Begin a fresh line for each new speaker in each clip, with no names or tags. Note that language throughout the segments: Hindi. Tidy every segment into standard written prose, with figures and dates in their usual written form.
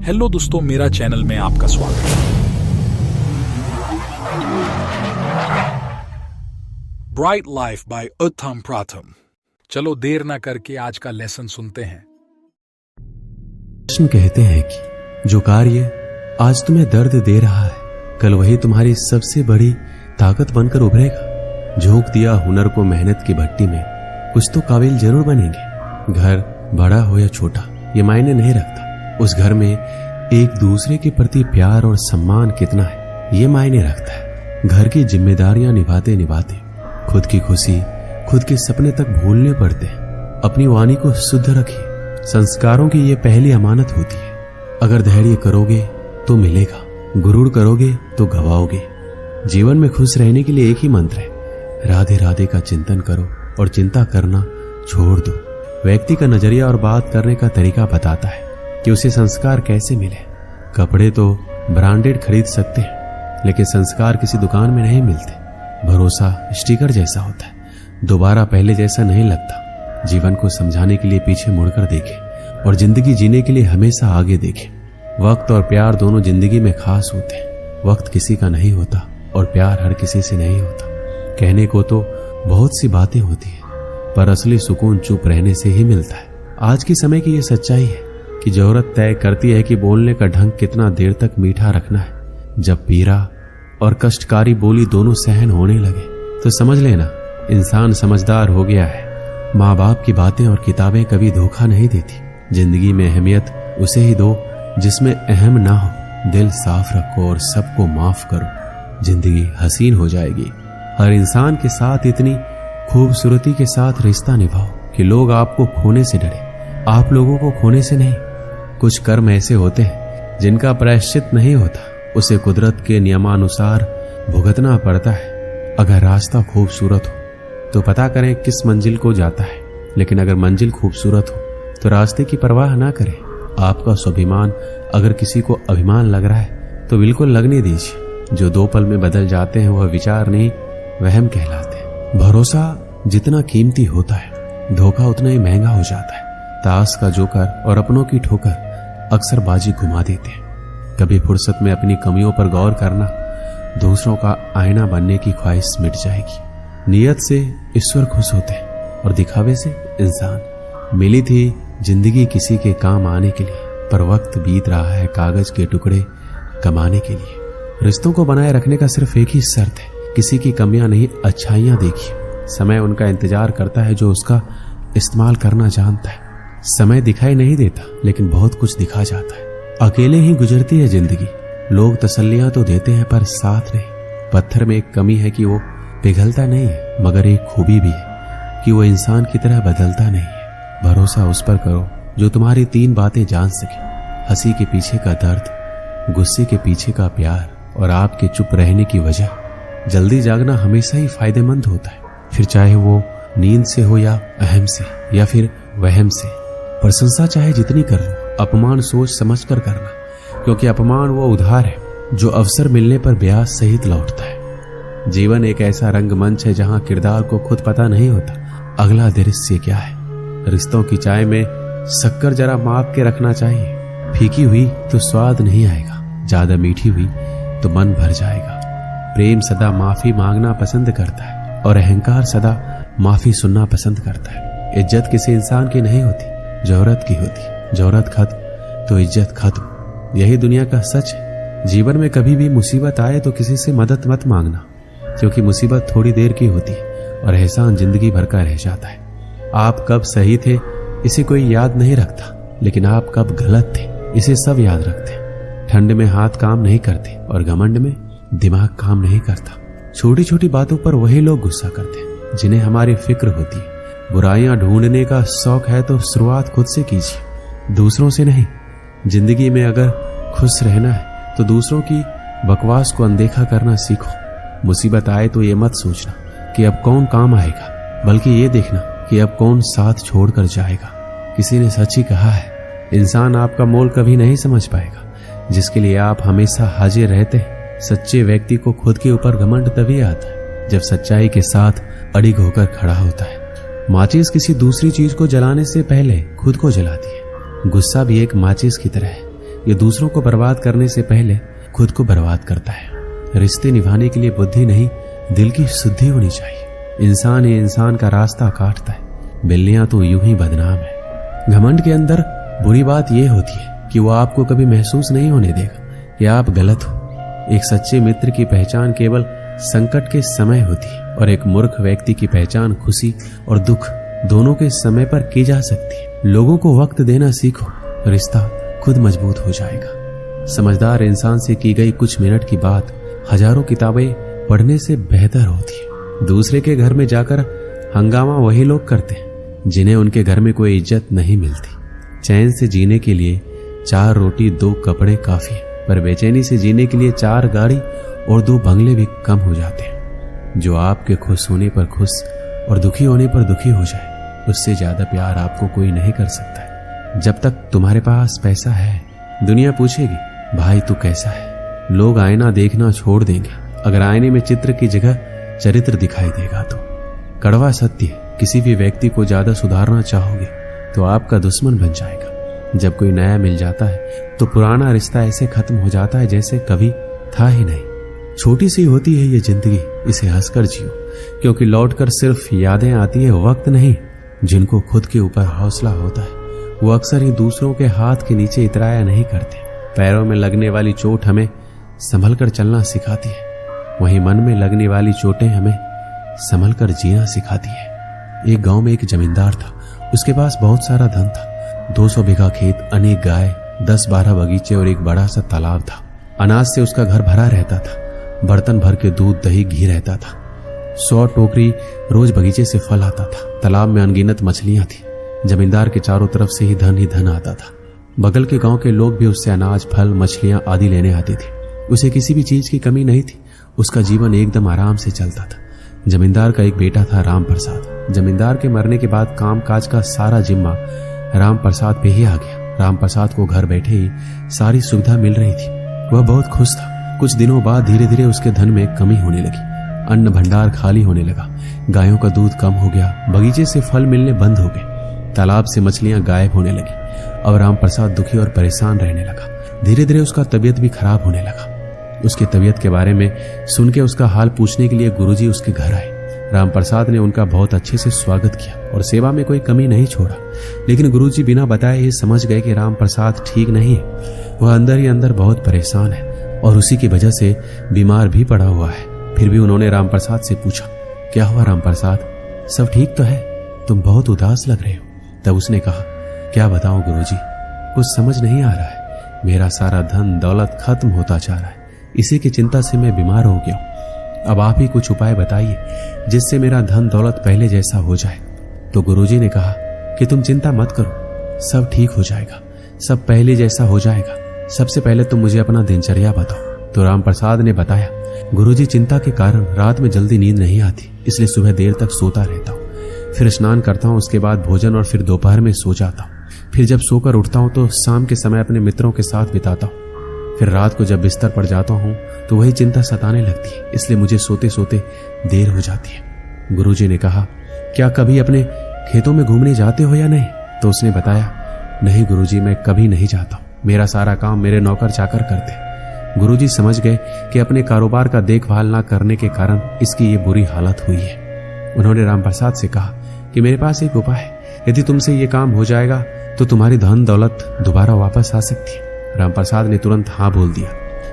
हेलो दोस्तों, मेरा चैनल में आपका स्वागत है। ब्राइट लाइफ बाय उत्तम प्रथम। चलो देर ना करके आज का लेसन सुनते हैं।
कृष्ण कहते हैं कि जो कार्य आज तुम्हें दर्द दे रहा है, कल वही तुम्हारी सबसे बड़ी ताकत बनकर उभरेगा। झोंक दिया हुनर को मेहनत की भट्टी में, कुछ तो काबिल जरूर बनेंगे। घर बड़ा हो या छोटा ये मायने नहीं रखता, उस घर में एक दूसरे के प्रति प्यार और सम्मान कितना है ये मायने रखता है। घर की जिम्मेदारियां निभाते निभाते खुद की खुशी, खुद के सपने तक भूलने पड़ते हैं। अपनी वाणी को शुद्ध रखिए, संस्कारों की ये पहली अमानत होती है। अगर धैर्य करोगे तो मिलेगा, गुरूर करोगे तो गवाओगे। जीवन में खुश रहने के लिए एक ही मंत्र है, राधे राधे का चिंतन करो और चिंता करना छोड़ दो। व्यक्ति का नजरिया और बात करने का तरीका बताता है कि उसे संस्कार कैसे मिले। कपड़े तो ब्रांडेड खरीद सकते हैं, लेकिन संस्कार किसी दुकान में नहीं मिलते। भरोसा स्टिकर जैसा होता है, दोबारा पहले जैसा नहीं लगता। जीवन को समझाने के लिए पीछे मुड़कर देखें और जिंदगी जीने के लिए हमेशा आगे देखें। वक्त और प्यार दोनों जिंदगी में खास होते हैं। वक्त किसी का नहीं होता और प्यार हर किसी से नहीं होता। कहने को तो बहुत सी बातें होती हैं, पर असली सुकून चुप रहने से ही मिलता है। आज के समय की ये सच्चाई है कि जरूरत तय करती है कि बोलने का ढंग कितना देर तक मीठा रखना है। जब पीरा और कष्टकारी बोली दोनों सहन होने लगे तो समझ लेना इंसान समझदार हो गया है। माँ बाप की बातें और किताबें कभी धोखा नहीं देती। जिंदगी में अहमियत उसे ही दो जिसमें अहम ना हो। दिल साफ रखो और सबको माफ करो, जिंदगी हसीन हो जाएगी। हर इंसान के साथ इतनी खूबसूरती के साथ रिश्ता निभाओ कि लोग आपको खोने से डरे, आप लोगों को खोने से नहीं। कुछ कर्म ऐसे होते हैं जिनका प्रायश्चित नहीं होता, उसे कुदरत के नियमानुसार भुगतना पड़ता है। अगर रास्ता खूबसूरत हो तो पता करें किस मंजिल को जाता है, लेकिन अगर मंजिल खूबसूरत हो तो रास्ते की परवाह ना करें। आपका स्वाभिमान अगर किसी को अभिमान लग रहा है तो बिल्कुल लगने दीजिए। जो 2 पल में बदल जाते हैं वह विचार नहीं, वहम कहलाते हैं। भरोसा जितना कीमती होता है, धोखा उतना ही महंगा हो जाता है। ताश का जोकर और अपनों की ठोकर अक्सर बाजी घुमा देते हैं। कभी फुर्सत में अपनी कमियों पर गौर करना, दूसरों का आईना बनने की ख्वाहिश मिट जाएगी। नियत से ईश्वर खुश होते हैं और दिखावे से इंसान। मिली थी जिंदगी किसी के काम आने के लिए, पर वक्त बीत रहा है कागज के टुकड़े कमाने के लिए। रिश्तों को बनाए रखने का सिर्फ एक ही शर्त है, किसी की कमियां नहीं अच्छाइयां देखिए। समय उनका इंतजार करता है जो उसका इस्तेमाल करना जानता है। समय दिखाई नहीं देता, लेकिन बहुत कुछ दिखा जाता है। अकेले ही गुजरती है जिंदगी। लोग तसल्लियां तो देते हैं पर साथ नहीं। पत्थर में एक कमी है कि वो पिघलता नहीं है, मगर एक खूबी भी है कि वो इंसान की तरह बदलता नहीं है। भरोसा उस पर करो जो तुम्हारी 3 बातें जान सके, हंसी के पीछे का दर्द, गुस्से के पीछे का प्यार और आपके चुप रहने की वजह। जल्दी जागना हमेशा ही फायदेमंद होता है, फिर चाहे वो नींद से हो या अहम से या फिर वहम से। प्रशंसा चाहे जितनी कर लो, अपमान सोच समझ कर करना, क्योंकि अपमान वो उधार है जो अवसर मिलने पर ब्याज सहित लौटता है। जीवन एक ऐसा रंगमंच है जहां किरदार को खुद पता नहीं होता अगला दृश्य क्या है। रिश्तों की चाय में शक्कर जरा माप के रखना चाहिए। फीकी हुई तो स्वाद नहीं आएगा, ज्यादा मीठी हुई तो मन भर जाएगा। प्रेम सदा माफी मांगना पसंद करता है और अहंकार सदा माफी सुनना पसंद करता है। इज्जत किसी इंसान की नहीं होती, जरूरत की होती। जरूरत खत्म तो इज्जत खत्म, यही दुनिया का सच है। जीवन में कभी भी मुसीबत आए तो किसी से मदद मत मांगना, क्योंकि मुसीबत थोड़ी देर की होती है और एहसान जिंदगी भर का रह जाता है। आप कब सही थे इसे कोई याद नहीं रखता, लेकिन आप कब गलत थे इसे सब याद रखते। ठंड में हाथ काम नहीं करते और घमंड में दिमाग काम नहीं करता। छोटी छोटी बातों पर वही लोग गुस्सा करते जिन्हें हमारी फिक्र होती है। बुराइयां ढूंढने का शौक है तो शुरुआत खुद से कीजिए, दूसरों से नहीं। जिंदगी में अगर खुश रहना है तो दूसरों की बकवास को अनदेखा करना सीखो। मुसीबत आए तो ये मत सोचना कि अब कौन काम आएगा, बल्कि ये देखना कि अब कौन साथ छोड़कर जाएगा। किसी ने सच ही कहा है, इंसान आपका मोल कभी नहीं समझ पाएगा जिसके लिए आप हमेशा हाजिर रहते हैं। सच्चे व्यक्ति को खुद के ऊपर घमंड तभी आता है जब सच्चाई के साथ अड़िग होकर खड़ा होता है। माचिस किसी दूसरी चीज को जलाने से पहले खुद को जलाती है। गुस्सा भी एक माचिस की तरह है, ये दूसरों को बर्बाद करने से पहले खुद को बर्बाद करता है। रिश्ते निभाने के लिए बुद्धि नहीं, दिल की शुद्धि होनी चाहिए। इंसान ही इंसान का रास्ता काटता है, बिल्लियां तो यूं ही बदनाम है। घमंड के अंदर बुरी बात यह होती है कि वो आपको कभी महसूस नहीं होने देगा कि आप गलत हो। एक सच्चे मित्र की पहचान केवल संकट के समय होती है और एक मूर्ख व्यक्ति की पहचान खुशी और दुख दोनों के समय पर की जा सकती है। लोगों को वक्त देना सीखो, रिश्ता खुद मजबूत हो जाएगा। समझदार इंसान से की गई कुछ मिनट की बात हजारों किताबें पढ़ने से बेहतर होती है। दूसरे के घर में जाकर हंगामा वही लोग करते हैं जिन्हें उनके घर में कोई इज्जत नहीं मिलती। चैन से जीने के लिए 4 रोटी 2 कपड़े काफी है, पर बेचैनी से जीने के लिए 4 गाड़ी और 2 बंगले भी कम हो जाते हैं। जो आपके खुश होने पर खुश और दुखी होने पर दुखी हो जाए, उससे ज्यादा प्यार आपको कोई नहीं कर सकता है। जब तक तुम्हारे पास पैसा है, दुनिया पूछेगी भाई तू कैसा है। लोग आईना देखना छोड़ देंगे अगर आईने में चित्र की जगह चरित्र दिखाई देगा तो। कड़वा सत्य, किसी भी व्यक्ति को ज्यादा सुधारना चाहोगे तो आपका दुश्मन बन जाएगा। जब कोई नया मिल जाता है तो पुराना रिश्ता ऐसे खत्म हो जाता है जैसे कभी था ही नहीं। छोटी सी होती है ये जिंदगी, इसे हंसकर जियो, क्योंकि लौटकर सिर्फ यादें आती है, वक्त नहीं। जिनको खुद के ऊपर हौसला होता है वो अक्सर ही दूसरों के हाथ के नीचे इतराया नहीं करते। पैरों में लगने वाली चोट हमें संभल कर चलना सिखाती है, वहीं मन में लगने वाली चोटें हमें संभल कर जीना सिखाती है। एक गांव में एक जमींदार था, उसके पास बहुत सारा धन था। 200 बीघा खेत, अनेक गाय, 10-12 बगीचे और एक बड़ा सा तालाब था। अनाज से उसका घर भरा रहता था, बर्तन भर के दूध दही घी रहता था। 100 टोकरी रोज बगीचे से फल आता था। तालाब में अनगिनत मछलियां थी। जमींदार के चारों तरफ से ही धन आता था। बगल के गांव के लोग भी उससे अनाज, फल, मछलियां आदि लेने आते थे। उसे किसी भी चीज की कमी नहीं थी। उसका जीवन एकदम आराम से चलता था। जमींदार का एक बेटा था, राम प्रसाद। जमींदार के मरने के बाद काम काज का सारा जिम्मा राम प्रसाद पे ही आ गया। राम प्रसाद को घर बैठे ही सारी सुविधा मिल रही थी। वह बहुत खुश था। कुछ दिनों बाद धीरे धीरे उसके धन में कमी होने लगी। अन्न भंडार खाली होने लगा। गायों का दूध कम हो गया। बगीचे से फल मिलने बंद हो गए। तालाब से मछलियां गायब होने लगी। अब राम प्रसाद दुखी और परेशान रहने लगा। धीरे धीरे उसका तबीयत भी खराब होने लगा। उसकी तबीयत के बारे में सुन के उसका हाल पूछने के लिए गुरुजी उसके घर आए। राम प्रसाद ने उनका बहुत अच्छे से स्वागत किया और सेवा में कोई कमी नहीं छोड़ा। लेकिन गुरुजी बिना बताए ही समझ गए कि राम प्रसाद ठीक नहीं है। वह अंदर ही अंदर बहुत परेशान है और उसी की वजह से बीमार भी पड़ा हुआ है। फिर भी उन्होंने राम प्रसाद से पूछा, क्या हुआ राम प्रसाद, सब ठीक तो है? तुम बहुत उदास लग रहे हो। तब उसने कहा, क्या बताऊं गुरुजी, कुछ समझ नहीं आ रहा है। मेरा सारा धन दौलत खत्म होता जा रहा है। इसी की चिंता से मैं बीमार हो गया हूं। अब आप ही कुछ उपाय बताइए जिससे मेरा धन दौलत पहले जैसा हो जाए। तो गुरुजी ने कहा कि तुम चिंता मत करो, सब ठीक हो जाएगा, सब पहले जैसा हो जाएगा। सबसे पहले तुम मुझे अपना दिनचर्या बताओ। तो राम प्रसाद ने बताया, गुरुजी चिंता के कारण रात में जल्दी नींद नहीं आती, इसलिए सुबह देर तक सोता रहता हूँ। फिर स्नान करता हूँ, उसके बाद भोजन और फिर दोपहर में सो जाता हूँ। फिर जब सोकर उठता हूँ तो शाम के समय अपने मित्रों के साथ बिताता हूँ। फिर रात को जब बिस्तर पर जाता हूँ तो वही चिंता सताने लगती है, इसलिए मुझे सोते सोते देर हो जाती है। गुरुजी ने कहा, क्या कभी अपने खेतों में घूमने जाते हो या नहीं? तो उसने बताया, नहीं गुरुजी, मैं कभी नहीं जाता हूँ, मेरा सारा काम मेरे नौकर चाकर करते हैं। गुरुजी समझ गए कि अपने कारोबार का देखभाल ना करने के कारण इसकी ये बुरी हालत हुई है। उन्होंने राम प्रसाद से कहा कि मेरे पास एक उपाय है, यदि तुमसे ये काम हो जाएगा तो तुम्हारी धन दौलत दोबारा वापस आ सकती है। राम प्रसाद ने तुरंत हाँ बोल दिया।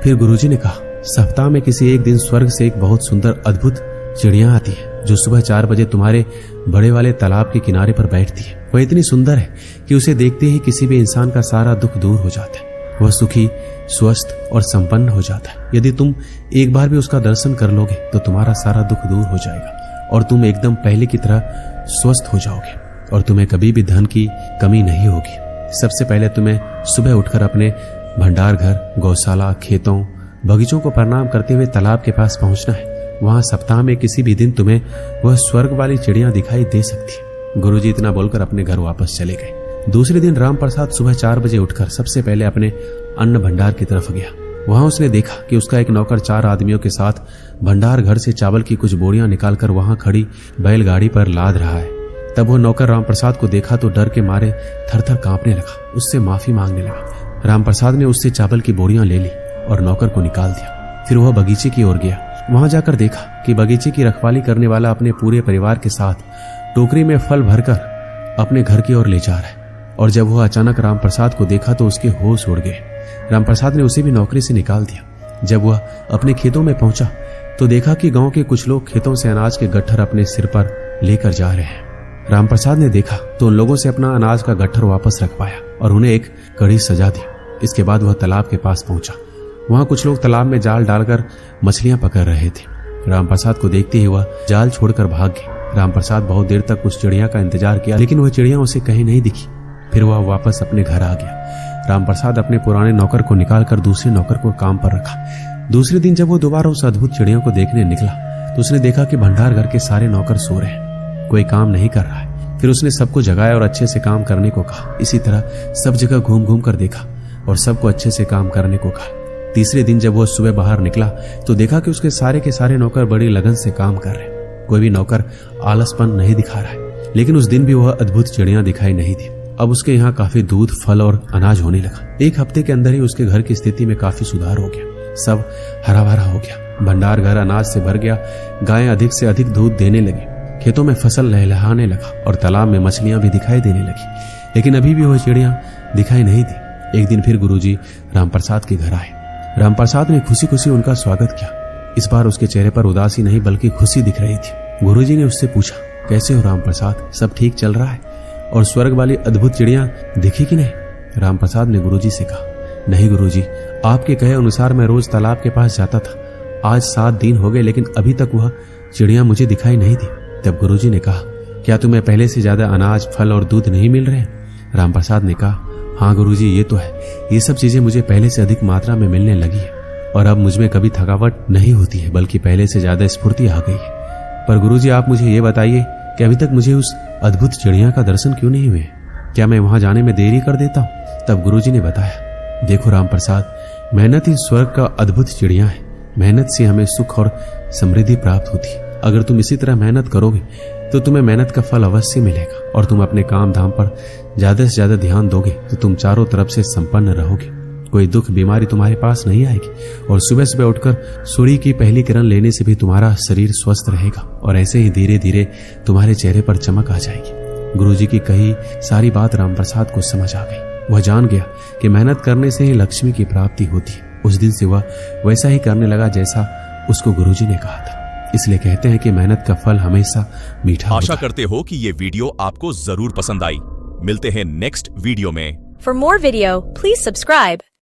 फिर गुरुजी ने कहा, सप्ताह में किसी एक दिन स्वर्ग से एक बहुत सुंदर अद्भुत चिड़िया आती है जो सुबह 4 बजे तुम्हारे बड़े वाले तालाब के किनारे पर बैठती है। वह इतनी सुंदर है कि उसे देखते ही किसी भी इंसान का सारा दुख दूर हो जाता है। वह सुखी, स्वस्थ और संपन्न हो जाता है। यदि तुम एक बार भी उसका दर्शन कर लोगे तो तुम्हारा सारा दुख दूर हो जाएगा और तुम एकदम पहले की तरह स्वस्थ हो जाओगे और तुम्हें कभी भी धन की कमी नहीं होगी। सबसे पहले तुम्हें सुबह उठकर अपने भंडार घर, गौशाला, खेतों, बगीचों को प्रणाम करते हुए तालाब के पास पहुंचना है। वहां सप्ताह में किसी भी दिन तुम्हें वह स्वर्ग वाली चिड़िया दिखाई दे सकती है। गुरुजी इतना बोलकर अपने घर वापस चले गए। दूसरे दिन राम प्रसाद सुबह 4 बजे उठकर सबसे पहले अपने अन्न भंडार की तरफ गया। वहां उसने देखा कि उसका एक नौकर 4 आदमियों के साथ भंडार घर से चावल की कुछ बोरियां निकालकर वहां खड़ी बैलगाड़ी पर लाद रहा है। तब वो नौकर राम प्रसाद को देखा तो डर के मारे थर थर कांपने लगा, उससे माफी मांगने लगा। रामप्रसाद ने उससे चावल की बोरियां ले ली और नौकर को निकाल दिया। फिर वह बगीचे की ओर गया। वहां जाकर देखा कि बगीचे की रखवाली करने वाला अपने पूरे परिवार के साथ टोकरी में फल भरकर अपने घर की ओर ले जा रहा है। और जब वह अचानक रामप्रसाद को देखा तो उसके होश उड़ गए। रामप्रसाद ने उसे भी नौकरी से निकाल दिया। जब वह अपने खेतों में पहुंचा तो देखा कि गांव के कुछ लोग खेतों से अनाज के गट्ठर अपने सिर पर लेकर जा रहे हैं। रामप्रसाद ने देखा तो उन लोगों से अपना अनाज का गट्ठर वापस रखवाया और उन्हें एक कड़ी सजा दी। इसके बाद वह तालाब के पास पहुंचा। वहां कुछ लोग तालाब में जाल डालकर मछलियां पकड़ रहे थे। रामप्रसाद को देखते ही वह जाल छोड़कर भाग गए। रामप्रसाद बहुत देर तक उस चिड़िया का इंतजार किया, लेकिन वह चिड़िया उसे कहीं नहीं दिखी। फिर वह वापस अपने घर आ गया। रामप्रसाद अपने पुराने नौकर को निकालकर दूसरे नौकर को काम पर रखा। दूसरे दिन जब वो दोबारा उस अद्भुत चिड़िया को देखने निकला तो उसने देखा कि भंडार घर के सारे नौकर सो रहे हैं, कोई काम नहीं कर रहा है। फिर उसने सबको जगाया और अच्छे से काम करने को कहा। इसी तरह सब जगह घूम घूम कर देखा और सबको अच्छे से काम करने को कहा। तीसरे दिन जब वह सुबह बाहर निकला तो देखा कि उसके सारे के सारे नौकर बड़ी लगन से काम कर रहे हैं। कोई भी नौकर आलसपन नहीं दिखा रहा है। लेकिन उस दिन भी वह अद्भुत चिड़िया दिखाई नहीं थी। अब उसके यहाँ काफी दूध, फल और अनाज होने लगा। एक हफ्ते के अंदर ही उसके घर की स्थिति में काफी सुधार हो गया। सब हरा भरा हो गया। भंडार घर अनाज से भर गया। गायें अधिक से अधिक दूध देने लगी। खेतों में फसल लहलहाने लगा और तालाब में मछलियां भी दिखाई देने लगी। लेकिन अभी भी वह चिड़िया दिखाई नहीं दी। एक दिन फिर गुरुजी रामप्रसाद के घर आए। रामप्रसाद ने खुशी खुशी उनका स्वागत किया। इस बार उसके चेहरे पर उदासी नहीं बल्कि खुशी दिख रही थी। गुरुजी ने उससे पूछा, कैसे हो रामप्रसाद, सब ठीक चल रहा है? और स्वर्ग वाली अद्भुत चिड़िया दिखी कि नहीं? रामप्रसाद ने गुरुजी से कहा, नहीं गुरुजी, आपके कहे अनुसार मैं रोज तालाब के पास जाता था। आज 7 दिन हो गए लेकिन अभी तक वह चिड़िया मुझे दिखाई नहीं दी। तब गुरुजी ने कहा, क्या तुम्हें पहले से ज्यादा अनाज, फल और दूध नहीं मिल रहे? रामप्रसाद ने कहा, हाँ गुरुजी, ये तो है। ये सब चीजें मुझे पहले से अधिक मात्रा में मिलने लगी है और अब मुझमें कभी थकावट नहीं होती है, बल्कि पहले से ज्यादा स्फूर्ति आ गई है। पर गुरुजी, आप मुझे ये बताइए कि अभी तक मुझे उस अद्भुत चिड़िया का दर्शन क्यों नहीं हुए? क्या मैं वहां जाने में देरी कर देता हूँ? तब गुरुजी ने बताया, देखो रामप्रसाद, मेहनत ही स्वर्ग का अद्भुत चिड़िया है। मेहनत से हमें सुख और समृद्धि प्राप्त होती है। अगर तुम इसी तरह मेहनत करोगे तो तुम्हें मेहनत का फल अवश्य मिलेगा और तुम अपने काम धाम पर ज्यादा से ज्यादा ध्यान दोगे तो तुम चारों तरफ से संपन्न रहोगे। कोई दुख बीमारी तुम्हारे पास नहीं आएगी और सुबह सुबह उठकर सूर्य की पहली किरण लेने से भी तुम्हारा शरीर स्वस्थ रहेगा और ऐसे ही धीरे धीरे तुम्हारे चेहरे पर चमक आ जाएगी। गुरुजी की कही सारी बात रामप्रसाद को समझ आ गई। वह जान गया कि मेहनत करने से ही लक्ष्मी की प्राप्ति होती है। उस दिन से वह वैसा ही करने लगा जैसा उसको गुरुजी ने कहा था। इसलिए कहते हैं कि मेहनत का फल हमेशा मीठा होता है।
आशा करते हो कि ये वीडियो आपको जरूर पसंद आई। मिलते हैं नेक्स्ट वीडियो में।
For more video, please subscribe.